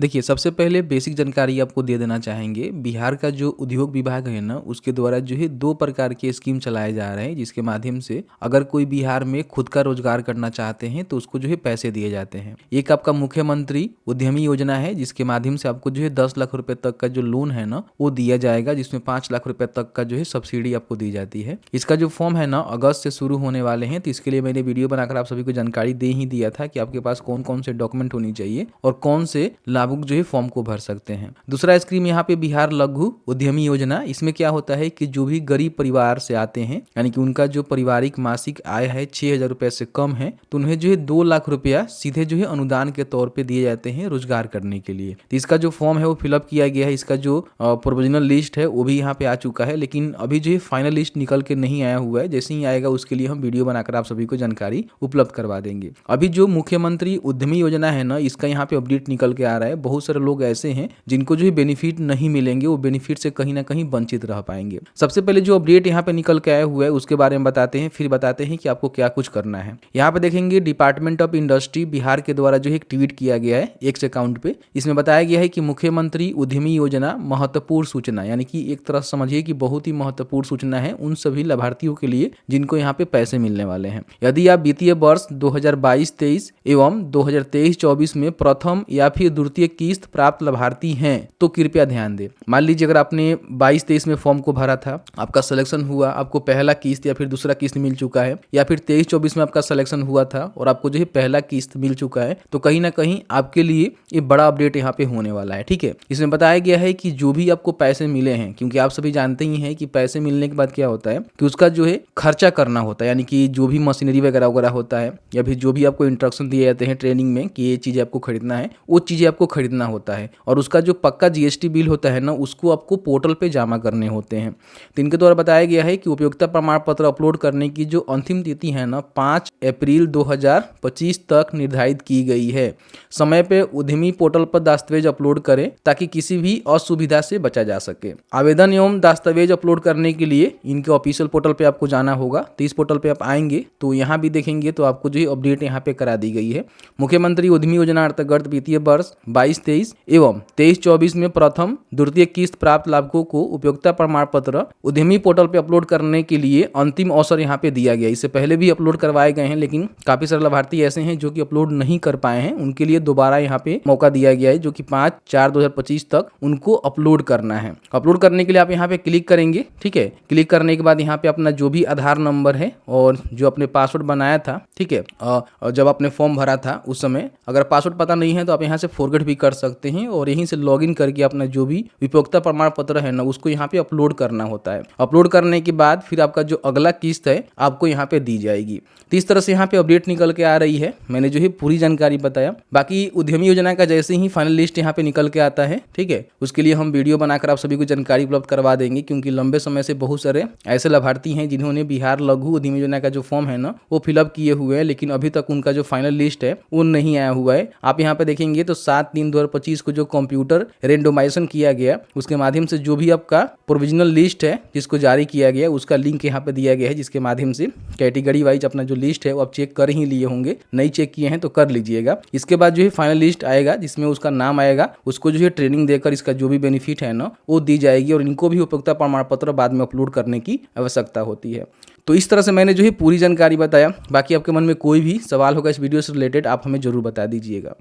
देखिए, सबसे पहले बेसिक जानकारी आपको दे देना चाहेंगे। बिहार का जो उद्योग विभाग है ना, उसके द्वारा जो है 2 प्रकार के स्कीम चलाए जा रहे हैं, जिसके माध्यम से अगर कोई बिहार में खुद का रोजगार करना चाहते हैं, तो उसको जो है पैसे दिए जाते हैं। एक आपका मुख्यमंत्री उद्यमी योजना है, जिसके माध्यम से आपको जो है 10 लाख रुपए तक का जो लोन है ना, वो दिया जाएगा, जिसमें 5 लाख रुपए तक का जो है सब्सिडी आपको दी जाती है। इसका जो फॉर्म है ना, अगस्त से शुरू होने वाले हैं, तो इसके लिए मैंने वीडियो बनाकर आप सभी को जानकारी दे ही दिया था कि आपके पास कौन कौन से डॉक्यूमेंट होनी चाहिए और कौन से लाभुक जो है फॉर्म को भर सकते हैं। दूसरा स्कीम यहाँ पे बिहार लघु उद्यमी योजना। इसमें क्या होता है कि जो भी गरीब परिवार से आते हैं, यानी कि उनका जो पारिवारिक मासिक आय है 6,000 रुपए से कम है, तो उन्हें जो है 2 लाख रुपया सीधे जो है अनुदान के तौर पे दिए जाते हैं रोजगार करने के लिए। तो इसका जो फॉर्म है वो फिलअप किया गया है। इसका जो प्रोविजनल लिस्ट है वो भी यहाँ पे आ चुका है, लेकिन अभी जो है फाइनल लिस्ट निकल के नहीं आया हुआ है। जैसे ही आएगा उसके लिए हम वीडियो बनाकर आप सभी को जानकारी उपलब्ध करवा देंगे। अभी जो मुख्यमंत्री उद्यमी योजना है ना, इसका यहाँ पे अपडेट निकल के आ रहा है। बहुत सारे लोग ऐसे हैं जिनको जो है बेनिफिट नहीं मिलेंगे, वो बेनिफिट से कहीं ना कहीं वंचित रह पाएंगे। सबसे पहले जो अपडेट यहाँ पे निकल के आया हुआ है उसके बारे में बताते हैं, फिर बताते हैं कि आपको क्या कुछ करना है। यहाँ पे देखेंगे डिपार्टमेंट ऑफ इंडस्ट्री बिहार के द्वारा जो है एक ट्वीट किया गया है एक्स अकाउंट पे। इसमें बताया गया है कि मुख्यमंत्री उद्यमी योजना महत्वपूर्ण सूचना, यानी कि एक तरह समझिए कि बहुत ही महत्वपूर्ण सूचना है उन सभी लाभार्थियों के लिए जिनको यहाँ पे पैसे मिलने वाले हैं। यदि आप वित्तीय वर्ष 2022-23 एवं 2023-24 में प्रथम या फिर द्वितीय किस्त प्राप्त लाभार्थी हैं तो कृपया ध्यान दें। मान लीजिए अगर आपने 22-23 में फॉर्म को भरा था, आपका सिलेक्शन हुआ, आपको पहला किस्त या फिर दूसरा किस्त मिल चुका है, या फिर 23-24 में आपका सिलेक्शन हुआ था और आपको जो है पहला किस्त मिल चुका है, तो कहीं ना कहीं आपके लिए ये बड़ा अपडेट यहाँ पे होने वाला है। ठीक है, इसमें बताया गया है कि जो भी आपको पैसे मिले हैं, क्योंकि आप सभी जानते ही हैं कि पैसे मिलने के बाद क्या होता है कि उसका जो है खर्चा करना होता है, यानी कि जो भी मशीनरी वगैरह वगैरह होता है या फिर जो भी आपको इंस्ट्रक्शन दिए जाते हैं ट्रेनिंग में कि ये चीजें आपको खरीदना है, वो चीजें आपको खरीदना होता है और उसका जो पक्का जीएसटी बिल होता है ना, उसको आपको पोर्टल पे जमा करने होते हैं। तो इनके द्वारा बताया गया है कि उपयोगिता प्रमाण पत्र अपलोड करने की जो अंतिम तिथि है ना 5 अप्रैल 2025 तक निर्धारित की गई है। समय पे उद्यमी पोर्टल पर दस्तावेज अपलोड करें ताकि किसी भी असुविधा से बचा जा सके। आवेदन एवं दस्तावेज अपलोड करने के लिए इनके ऑफिशियल पोर्टल पे आपको जाना होगा। तो इस पोर्टल पे आप आएंगे तो यहाँ भी देखेंगे तो आपको जो अपडेट यहाँ पे करा दी गई है। मुख्यमंत्री उद्यमी योजना अंतर्गत वित्तीय वर्ष 22-23 एवं 23-24 में प्रथम द्वितीय किस्त प्राप्त लाभुकों को उपयोगिता प्रमाण पत्र उद्यमी पोर्टल पे अपलोड करने के लिए अंतिम अवसर यहाँ पे दिया गया। इससे पहले भी अपलोड करवाए गए हैं, लेकिन काफी सारे लाभार्थी ऐसे हैं जो कि अपलोड नहीं कर पाए हैं। उनके लिए दोबारा यहाँ पे मौका दिया गया है, जो कि 5/4/2025 तक उनको अपलोड करना है। अपलोड करने के लिए आप यहाँ पे क्लिक करेंगे। ठीक है, क्लिक करने के बाद यहाँ पे अपना जो भी आधार नंबर है और जो अपने पासवर्ड बनाया था, ठीक है, जब आपने फॉर्म भरा था उस समय, अगर पासवर्ड पता नहीं है तो आप यहाँ से फॉरगेट भी कर सकते हैं और यहीं से लॉगिन करके अपना जो भी उपयोगिता प्रमाण पत्र है ना उसको यहाँ पे अपलोड करना होता है। अपलोड करने के बाद फिर आपका जो अगला किस्त है आपको यहाँ पे दी जाएगी। तो इस तरह से यहाँ पे अपडेट निकल के आ रही है। मैंने जो है पूरी जानकारी बताया। बाकी उद्यमी योजना का जैसे ही फाइनल लिस्ट यहाँ पे निकल के आता है, ठीक है, उसके लिए हम वीडियो बनाकर आप सभी को जानकारी उपलब्ध करवा देंगे, क्योंकि लंबे समय से बहुत सारे ऐसे लाभार्थी हैं जिन्होंने बिहार लघु उद्यमी योजना का जो फॉर्म है ना वो फिलअप किए हुए हैं, लेकिन अभी तक उनका जो फाइनल लिस्ट है वो नहीं आया हुआ है। आप यहाँ पे देखेंगे तो 7/3/2025 को जो कंप्यूटर रेंडोमाइजेशन किया गया उसके माध्यम से जो भी आपका प्रोविजनल लिस्ट है जिसको जारी किया गया उसका लिंक यहाँ पे दिया गया है, जिसके माध्यम से कैटेगरी वाइज अपना जो लिस्ट है वो आप चेक कर ही लिए होंगे। नहीं चेक किए हैं तो कर लीजिएगा। इसके बाद जो है फाइनल लिस्ट आएगा जिसमें उसका नाम आएगा, उसको जो है ट्रेनिंग देकर इसका जो भी बेनिफिट है ना वो दी जाएगी और इनको भी उपयोगिता प्रमाण पत्र बाद में अपलोड करने की आवश्यकता होती है। तो इस तरह से मैंने जो है पूरी जानकारी बताया। बाकी आपके मन में कोई भी सवाल होगा इस वीडियो से रिलेटेड आप हमें जरूर बता दीजिएगा।